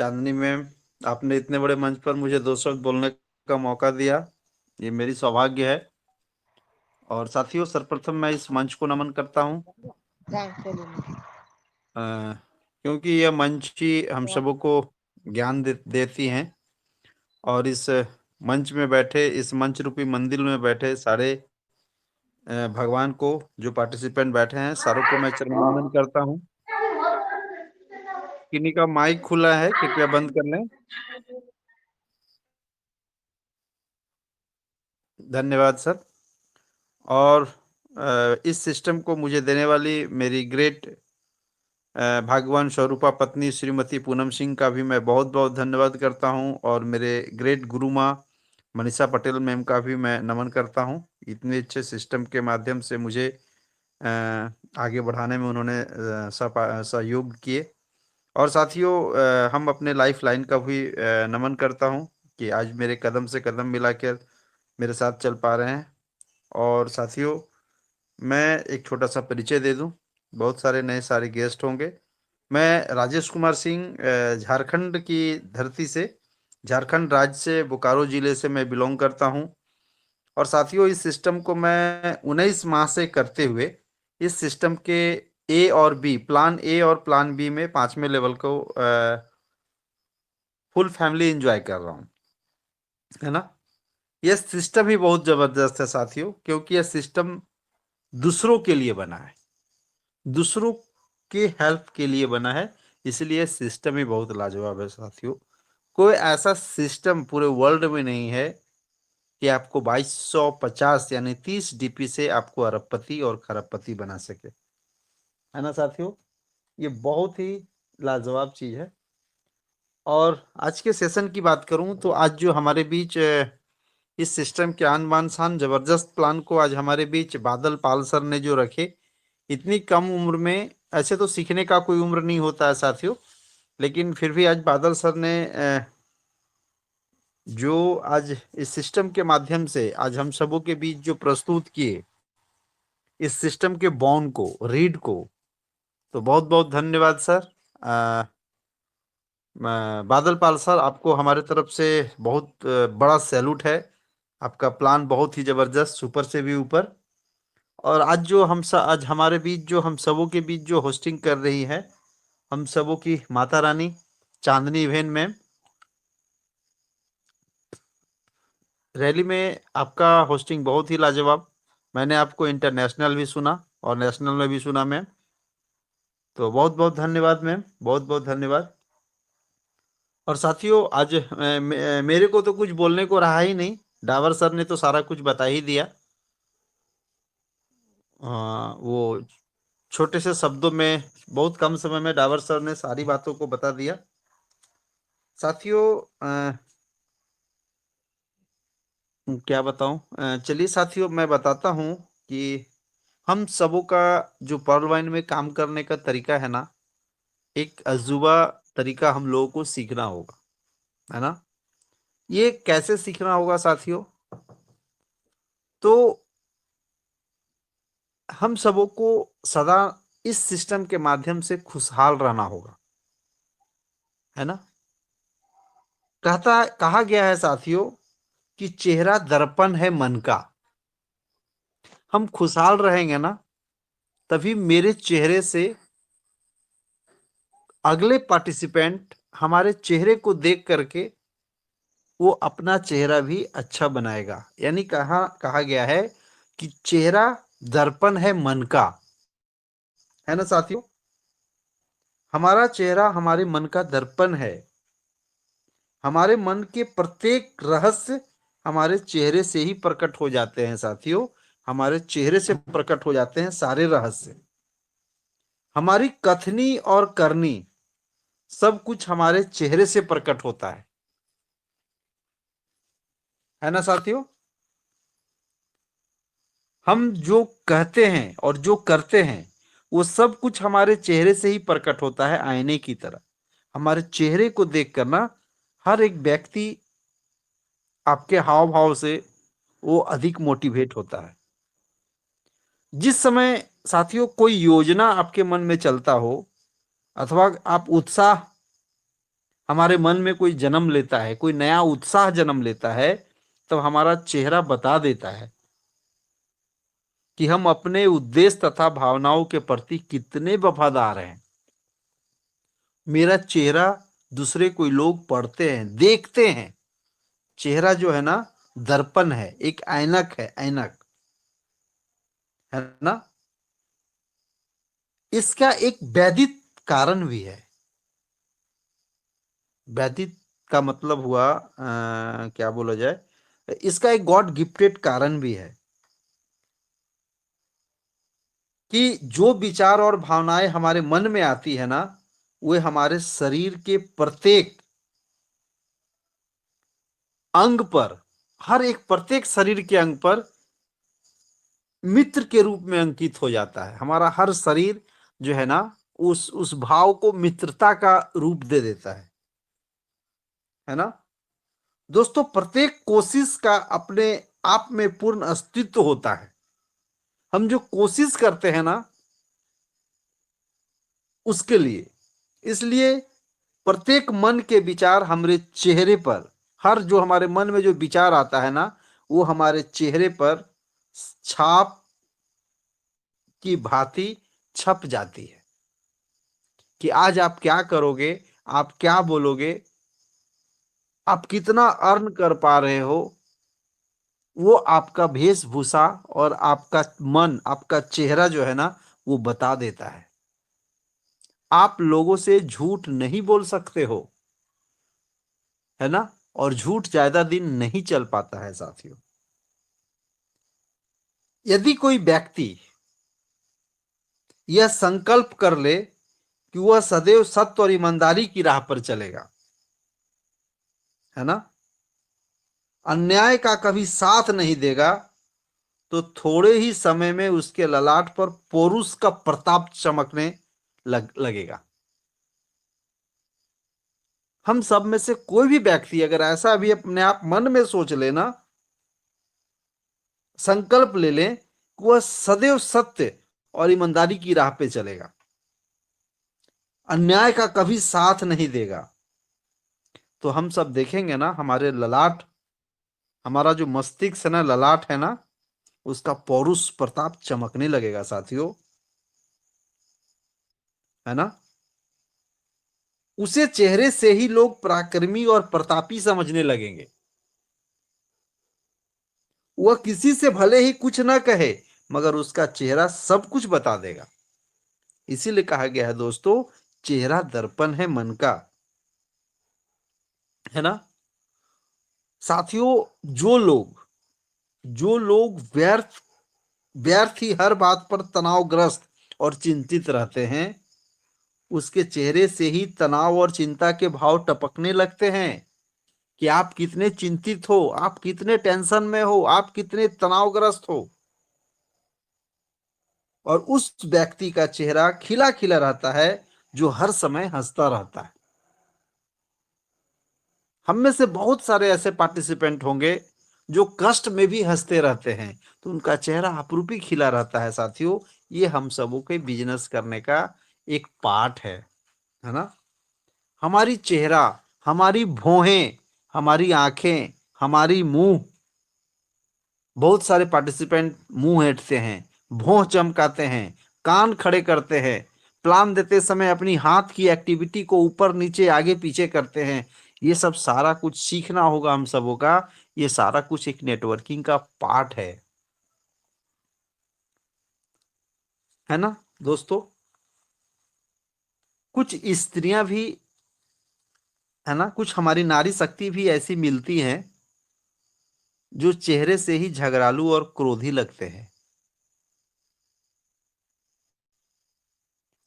चांदनी ma'am, आपने इतने बड़े मंच पर मुझे दो शब्द बोलने का मौका दिया, ये मेरी सौभाग्य है। और साथियों, सर्वप्रथम मैं इस मंच को नमन करता हूँ, थैंक्स एलिना। क्योंकि यह मंच ही हम सबों को ज्ञान देती हैं। और इस मंच में बैठे, इस मंच रूपी मंदिर में बैठे सारे भगवान को, जो पार्टिसिपेंट बैठे हैं, सारों को मैं चरण वंदन करता हूँ। किन्हीं का माइक खुला है, कृपया बंद कर लें। धन्यवाद सर। और इस सिस्टम को मुझे देने वाली मेरी ग्रेट भागवान स्वरूपा पत्नी श्रीमती पूनम सिंह का भी मैं बहुत बहुत धन्यवाद करता हूं। और मेरे ग्रेट गुरु माँ मनीषा पटेल मैम का भी मैं नमन करता हूं। इतने अच्छे सिस्टम के माध्यम से मुझे आगे बढ़ाने में उन्होंने सहयोग किए। और साथियों, हम अपने लाइफ लाइन का भी नमन करता हूं कि आज मेरे कदम से कदम मिलाकर मेरे साथ चल पा रहे हैं। और साथियों, मैं एक छोटा सा परिचय दे दूं, बहुत सारे नए सारे गेस्ट होंगे। मैं राजेश कुमार सिंह, झारखंड की धरती से, झारखंड राज्य से, बोकारो जिले से मैं बिलोंग करता हूं। और साथियों, इस सिस्टम को मैं 19 माह से करते हुए इस सिस्टम के ए और बी, प्लान ए और प्लान बी में 5वें लेवल को फुल फैमिली एंजॉय कर रहा हूँ, है ना। यह सिस्टम ही बहुत जबरदस्त है साथियों, क्योंकि यह सिस्टम दूसरों के लिए बना है, दूसरों के हेल्प के लिए बना है। इसलिए सिस्टम ही बहुत लाजवाब है साथियों। कोई ऐसा सिस्टम पूरे वर्ल्ड में नहीं है कि आपको 2250 यानी 30 DP से आपको अरबपति और खरबपति बना सके, है ना साथियों। ये बहुत ही लाजवाब चीज है। और आज के सेशन की बात करूं तो आज जो हमारे बीच इस सिस्टम के आन बान शान जबरदस्त प्लान को आज हमारे बीच बादल पाल सर ने जो रखे, इतनी कम उम्र में। ऐसे तो सीखने का कोई उम्र नहीं होता है साथियों, लेकिन फिर भी आज बादल सर ने जो आज इस सिस्टम के माध्यम से आज हम सबों के बीच जो प्रस्तुत किए, इस सिस्टम के बॉन्ड को, रीड को, तो बहुत बहुत धन्यवाद सर। बादल पाल सर, आपको हमारे तरफ से बहुत बड़ा सैल्यूट है। आपका प्लान बहुत ही जबरदस्त, सुपर से भी ऊपर। और आज जो आज हमारे बीच, जो हम सबों के बीच जो होस्टिंग कर रही है, हम सबों की माता रानी चांदनी बहन मैम, रैली में आपका होस्टिंग बहुत ही लाजवाब। मैंने आपको इंटरनेशनल भी सुना और नेशनल में भी सुना मैम। तो बहुत बहुत धन्यवाद मैम, बहुत बहुत धन्यवाद। और साथियों, आज मेरे को तो कुछ बोलने को रहा ही नहीं, डावर सर ने तो सारा कुछ बता ही दिया। वो छोटे से शब्दों में, बहुत कम समय में डावर सर ने सारी बातों को बता दिया। साथियों, क्या बताऊं, चलिए साथियों मैं बताता हूं कि हम सबों का जो पर्ल लाइन में काम करने का तरीका है ना, एक अजूबा तरीका हम लोगों को सीखना होगा, है ना। ये कैसे सीखना होगा साथियों? तो हम सबों को सदा इस सिस्टम के माध्यम से खुशहाल रहना होगा, है ना। कहा गया है साथियों कि चेहरा दर्पण है मन का। हम खुशहाल रहेंगे ना, तभी मेरे चेहरे से अगले पार्टिसिपेंट हमारे चेहरे को देख करके वो अपना चेहरा भी अच्छा बनाएगा। यानी कहा कहा गया है कि चेहरा दर्पण है मन का, है ना साथियों। हमारा चेहरा हमारे मन का दर्पण है। हमारे मन के प्रत्येक रहस्य हमारे चेहरे से ही प्रकट हो जाते हैं साथियों। हमारे चेहरे से प्रकट हो जाते हैं सारे रहस्य। हमारी कथनी और करनी, सब कुछ हमारे चेहरे से प्रकट होता है ना साथियों। हम जो कहते हैं और जो करते हैं, वो सब कुछ हमारे चेहरे से ही प्रकट होता है, आईने की तरह। हमारे चेहरे को देख कर ना, हर एक व्यक्ति आपके हाव भाव से वो अधिक मोटिवेट होता है। जिस समय साथियों कोई योजना आपके मन में चलता हो, अथवा आप उत्साह हमारे मन में कोई जन्म लेता है, कोई नया उत्साह जन्म लेता है, तब हमारा चेहरा बता देता है कि हम अपने उद्देश्य तथा भावनाओं के प्रति कितने वफादार हैं। मेरा चेहरा दूसरे कोई लोग पढ़ते हैं, देखते हैं। चेहरा जो है ना, दर्पण है, एक ऐनक है, ऐनक है ना। इसका एक वैदिक कारण भी है। वैदिक का मतलब हुआ क्या बोला जाए, इसका एक गॉड गिफ्टेड कारण भी है कि जो विचार और भावनाएं हमारे मन में आती है ना, वे हमारे शरीर के प्रत्येक अंग पर, हर एक प्रत्येक शरीर के अंग पर मित्र के रूप में अंकित हो जाता है। हमारा हर शरीर जो है ना, उस भाव को मित्रता का रूप दे देता है ना। दोस्तों, प्रत्येक कोशिश का अपने आप में पूर्ण अस्तित्व होता है। हम जो कोशिश करते हैं ना, उसके लिए, इसलिए प्रत्येक मन के विचार हमारे चेहरे पर, हर जो हमारे मन में जो विचार आता है ना, वो हमारे चेहरे पर छाप की भांति छप जाती है कि आज आप क्या करोगे, आप क्या बोलोगे, आप कितना अर्न कर पा रहे हो। वो आपका वेशभूषा और आपका मन, आपका चेहरा जो है ना, वो बता देता है। आप लोगों से झूठ नहीं बोल सकते हो, है ना। और झूठ ज्यादा दिन नहीं चल पाता है साथियों। यदि कोई व्यक्ति यह संकल्प कर ले कि वह सदैव सत्य और ईमानदारी की राह पर चलेगा, है ना, अन्याय का कभी साथ नहीं देगा, तो थोड़े ही समय में उसके ललाट पर पौरुष का प्रताप चमकने लगेगा। हम सब में से कोई भी व्यक्ति अगर ऐसा भी अपने आप मन में सोच लेना, संकल्प ले लें कि वह सदैव सत्य और ईमानदारी की राह पे चलेगा, अन्याय का कभी साथ नहीं देगा, तो हम सब देखेंगे ना, हमारे ललाट, हमारा जो मस्तिष्क है ना, ललाट है ना, उसका पौरुष प्रताप चमकने लगेगा साथियों, है ना। उसे चेहरे से ही लोग पराक्रमी और प्रतापी समझने लगेंगे। वह किसी से भले ही कुछ ना कहे, मगर उसका चेहरा सब कुछ बता देगा। इसीलिए कहा गया है दोस्तों, चेहरा दर्पण है मन का, है ना। साथियों, जो लोग व्यर्थ व्यर्थ ही हर बात पर तनावग्रस्त और चिंतित रहते हैं, उसके चेहरे से ही तनाव और चिंता के भाव टपकने लगते हैं कि आप कितने चिंतित हो, आप कितने टेंशन में हो, आप कितने तनावग्रस्त हो। और उस व्यक्ति का चेहरा खिला खिला रहता है जो हर समय हंसता रहता है। हम में से बहुत सारे ऐसे पार्टिसिपेंट होंगे जो कष्ट में भी हंसते रहते हैं, तो उनका चेहरा अपरूपी खिला रहता है साथियों। ये हम सबों के बिजनेस करने का एक पार्ट है ना। हमारी चेहरा, हमारी भौहें, हमारी आंखें, हमारी मुंह, बहुत सारे पार्टिसिपेंट मुंह ऐंठते हैं, भौं चमकाते हैं, कान खड़े करते हैं, प्लान देते समय अपनी हाथ की एक्टिविटी को ऊपर नीचे आगे पीछे करते हैं। ये सब सारा कुछ सीखना होगा हम सबों का। ये सारा कुछ एक नेटवर्किंग का पार्ट है ना दोस्तों। कुछ स्त्रियां भी, है ना, कुछ हमारी नारी शक्ति भी ऐसी मिलती हैं जो चेहरे से ही झगड़ालू और क्रोधी लगते हैं।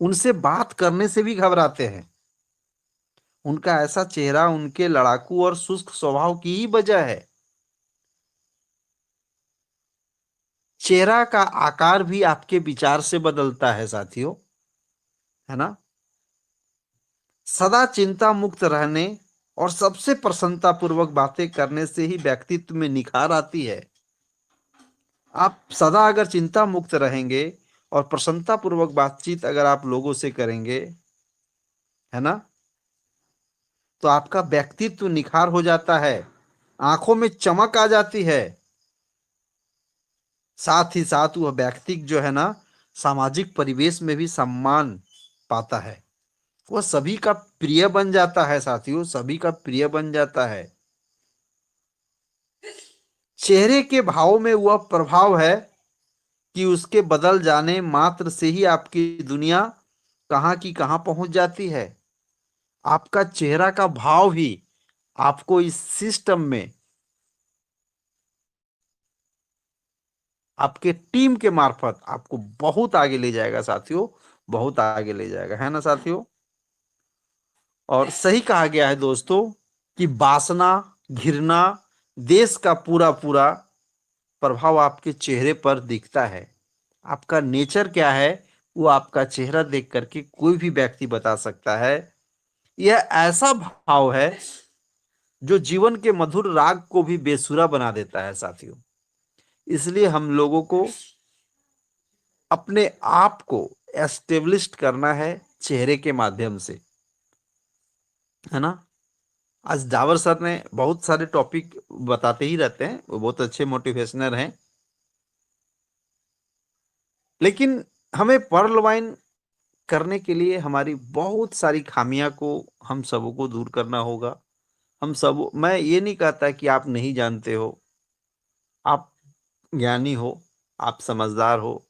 उनसे बात करने से भी घबराते हैं। उनका ऐसा चेहरा उनके लड़ाकू और शुष्क स्वभाव की ही वजह है। चेहरा का आकार भी आपके विचार से बदलता है साथियों, है ना। सदा चिंता मुक्त रहने और सबसे प्रसन्नता पूर्वक बातें करने से ही व्यक्तित्व में निखार आती है। आप सदा अगर चिंता मुक्त रहेंगे और प्रसन्नता पूर्वक बातचीत अगर आप लोगों से करेंगे, है ना, तो आपका व्यक्तित्व निखार हो जाता है, आंखों में चमक आ जाती है। साथ ही साथ वह व्यक्ति जो है ना, सामाजिक परिवेश में भी सम्मान पाता है। वह सभी का प्रिय बन जाता है साथियों, सभी का प्रिय बन जाता है। चेहरे के भाव में वह प्रभाव है कि उसके बदल जाने मात्र से ही आपकी दुनिया कहां की कहां पहुंच जाती है। आपका चेहरा का भाव ही आपको इस सिस्टम में, आपके टीम के मार्फत आपको बहुत आगे ले जाएगा साथियों, बहुत आगे ले जाएगा, है ना साथियों। और सही कहा गया है दोस्तों कि वासना, घृणा, देश का पूरा पूरा प्रभाव आपके चेहरे पर दिखता है। आपका नेचर क्या है, वो आपका चेहरा देख करके कोई भी व्यक्ति बता सकता है। यह ऐसा भाव है जो जीवन के मधुर राग को भी बेसुरा बना देता है साथियों। इसलिए हम लोगों को अपने आप को एस्टेब्लिश करना है चेहरे के माध्यम से, है ना। आज जावर सर ने बहुत सारे टॉपिक बताते ही रहते हैं, वो बहुत अच्छे मोटिवेशनर हैं। लेकिन हमें पर्ल वाइन करने के लिए हमारी बहुत सारी खामियां को हम सबों को दूर करना होगा। हम सब, मैं ये नहीं कहता कि आप नहीं जानते हो, आप ज्ञानी हो, आप समझदार हो,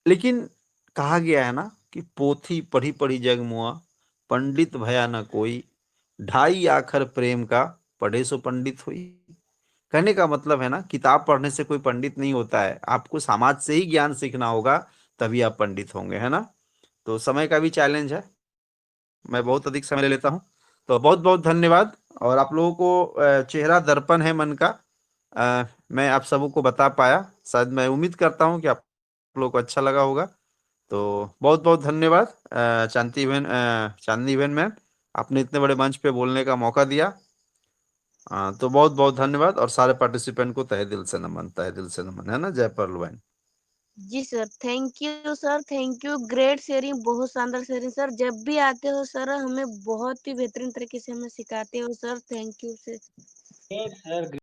लेकिन कहा गया है ना कि पोथी पढ़ी पढ़ी जग मुआ, पंडित भया न कोई, ढाई आखर प्रेम का, पढ़े सो पंडित हुई। कहने का मतलब है ना, किताब पढ़ने से कोई पंडित नहीं होता है, आपको समाज से ही ज्ञान सीखना होगा, तभी आप पंडित होंगे, है ना। तो समय का भी चैलेंज है, मैं बहुत अधिक समय ले लेता हूँ। तो बहुत बहुत धन्यवाद। और आप लोगों को चेहरा दर्पण है मन का, मैं आप सबों को बता पाया, शायद मैं उम्मीद करता हूँ कि आप लोगों को अच्छा लगा होगा। तो बहुत बहुत धन्यवाद चांदनी बहन मैम, आपने इतने बड़े मंच पे बोलने का मौका दिया। तो बहुत बहुत धन्यवाद, और सारे पार्टिसिपेंट को तहे दिल से नमन, तहे दिल से नमन, है ना। जय पर्ल बहन। जी sir, thank you sir, thank you. Great sharing, बहुत शानदार शेयरिंग सर। जब भी आते हो सर, हमें बहुत ही बेहतरीन तरीके से हमें सिखाते हो सर। Thank you sir.